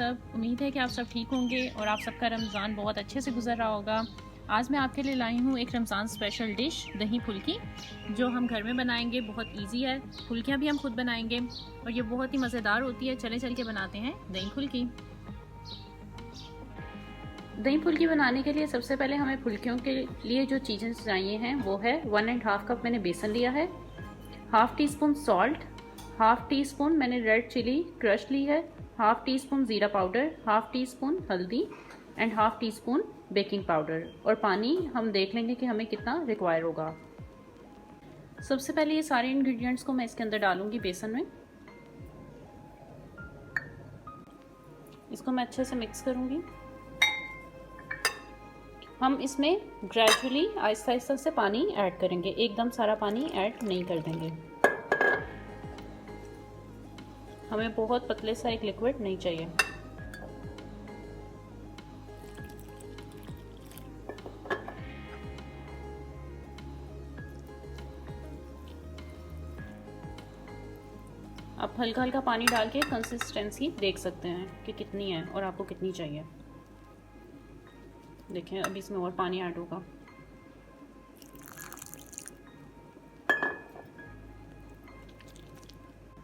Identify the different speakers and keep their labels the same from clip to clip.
Speaker 1: सब। उम्मीद है कि आप सब ठीक होंगे और आप सबका रमज़ान बहुत अच्छे से गुजर रहा होगा। आज मैं आपके लिए लाई हूँ एक रमज़ान स्पेशल डिश, दही फुल्की, जो हम घर में बनाएंगे। बहुत इजी है, फुल्कियाँ भी हम खुद बनाएंगे और ये बहुत ही मज़ेदार होती है। चल के बनाते हैं दही फुल्की। दही फुल्की बनाने के लिए सबसे पहले हमें फुल्कियों के लिए जो चीज़ें चाहिए हैं वो है 1.5 कप मैंने बेसन लिया है, half tea spoon salt, half tea spoon मैंने रेड चिली क्रश ली है, हाफ़ टी स्पून ज़ीरा पाउडर, हाफ़ टी स्पून हल्दी and half tea spoon baking powder. और पानी हम देख लेंगे कि हमें कितना रिक्वायर होगा। सबसे पहले ये सारे इंग्रेडिएंट्स को मैं इसके अंदर डालूंगी बेसन में। इसको मैं अच्छे से मिक्स करूंगी। हम इसमें ग्रेजुअली आहिस्ता आहिस्ता से पानी ऐड करेंगे, एकदम सारा पानी ऐड नहीं कर देंगे। हमें बहुत पतले सा एक लिक्विड नहीं चाहिए। आप हल्का हल्का पानी डाल के कंसिस्टेंसी देख सकते हैं कि कितनी है और आपको कितनी चाहिए। देखें अभी इसमें और पानी ऐड होगा।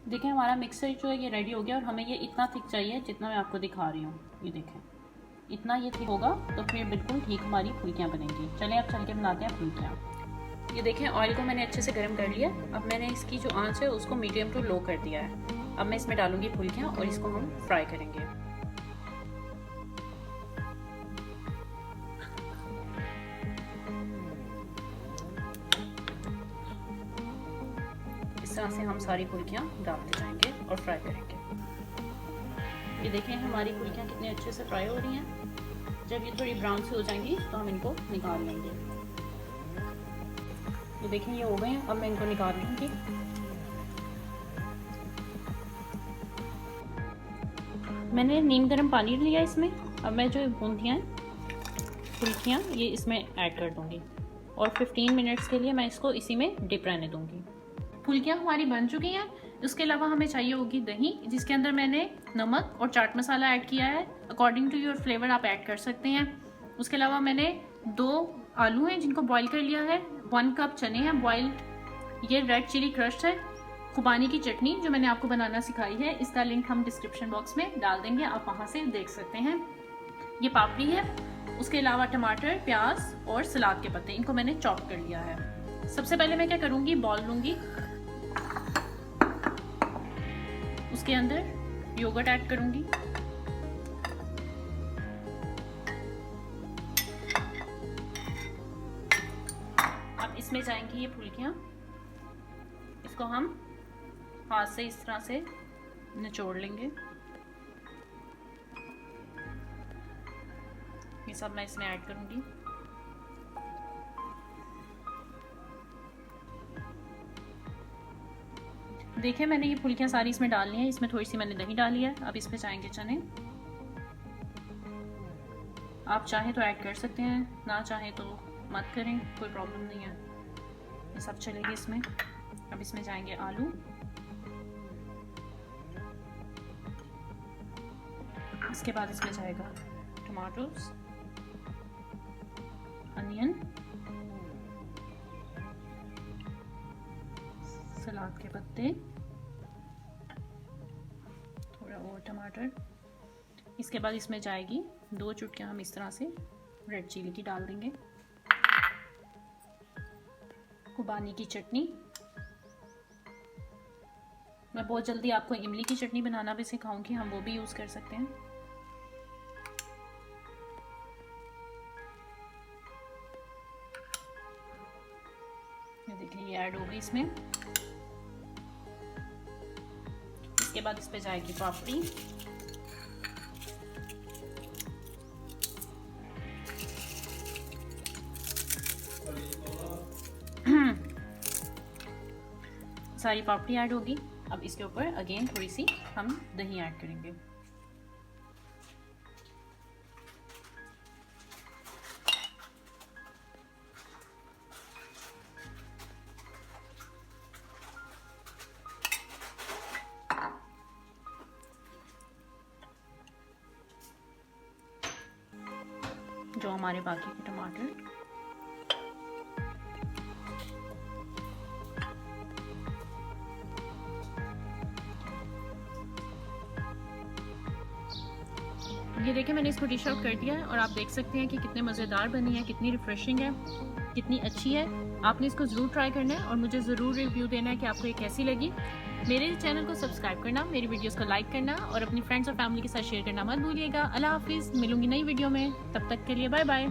Speaker 1: देखें हमारा मिक्सर जो है ये रेडी हो गया और हमें ये इतना थिक चाहिए जितना मैं आपको दिखा रही हूँ। ये देखें इतना ये थिक होगा तो फिर बिल्कुल ठीक हमारी फुल्कियाँ बनेंगी। चलें अब चल के बनाते हैं फुल्कियाँ। ये देखें ऑयल को मैंने अच्छे से गर्म कर लिया। अब मैंने इसकी जो आंच है उसको मीडियम टू लो कर दिया है। अब मैं इसमें डालूंगी फुल्कियाँ और इसको हम फ्राई करेंगे। इस तरह से हम सारी फुल्कियाँ डालते जाएंगे और फ्राई करेंगे। ये देखें हमारी फुल्कियाँ कितने अच्छे से फ्राई हो रही हैं। जब ये थोड़ी ब्राउन सी हो जाएंगी तो हम इनको निकाल लेंगे। ये देखें ये हो गए हैं। अब मैं इनको निकाल लूँगी। मैंने नीम गर्म पानी लिया इसमें। अब मैं जो बूंदियाँ फुल्कियाँ ये इसमें ऐड कर दूँगी और 15 मिनट्स के लिए मैं इसको इसी में डिप रहने दूँगी। फुल्कियाँ हमारी बन चुकी हैं। उसके अलावा हमें चाहिए होगी दही, जिसके अंदर मैंने नमक और चाट मसाला ऐड किया है। अकॉर्डिंग टू योर फ्लेवर आप ऐड कर सकते हैं। उसके अलावा मैंने 2 आलू हैं जिनको बॉईल कर लिया है, 1 कप चने हैं बॉईल, ये रेड चिली क्रश है, खुबानी की चटनी जो मैंने आपको बनाना सिखाई है, इसका लिंक हम डिस्क्रिप्शन बॉक्स में डाल देंगे, आप वहाँ से देख सकते हैं। ये पापड़ी है। उसके अलावा टमाटर, प्याज और सलाद के पत्ते, इनको मैंने चॉप कर लिया है। सबसे पहले मैं क्या करूँगी, बॉल लूँगी, उसके अंदर योगर्ट ऐड करूँगी, अब इसमें जाएंगी ये फुल्कियाँ। इसको हम हाथ से इस तरह से निचोड़ लेंगे। ये सब मैं इसमें ऐड करूँगी। देखिए मैंने ये फुल्कियाँ सारी इसमें डालनी है। इसमें थोड़ी सी मैंने दही डाली है। अब इसमें जाएंगे चने। आप चाहें तो ऐड कर सकते हैं, ना चाहें तो मत करें, कोई प्रॉब्लम नहीं है, ये सब चलेगी इसमें। अब इसमें जाएंगे आलू, इसके बाद इसमें जाएगा टमाटोस, अनियन, सलाद के पत्ते, थोड़ा और टमाटर। इसके बाद इसमें जाएगी 2 चुटकियाँ हम इस तरह से रेड चिली की डाल देंगे, खुबानी की चटनी। मैं बहुत जल्दी आपको इमली की चटनी बनाना भी सिखाऊंगी, हम वो भी यूज़ कर सकते हैं। ये देखिए ये ऐड हो गई इसमें। इसके बाद इस पे जाएगी पापड़ी, सारी पापड़ी ऐड होगी। अब इसके ऊपर अगेन थोड़ी सी हम दही ऐड करेंगे। जो हमारे बाकी के टमाटर। ये देखिए मैंने इसको डिश आउट कर दिया है और आप देख सकते हैं कि कितने मज़ेदार बनी है, कितनी रिफ़्रेशिंग है, कितनी अच्छी है। आपने इसको ज़रूर ट्राई करना है और मुझे ज़रूर रिव्यू देना है कि आपको ये कैसी लगी। मेरे चैनल को सब्सक्राइब करना, मेरी वीडियोस को लाइक करना और अपनी फ्रेंड्स और फैमिली के साथ शेयर करना मत भूलिएगा। अल्लाह हाफिज़, मिलूंगी नई वीडियो में, तब तक के लिए बाय बाय।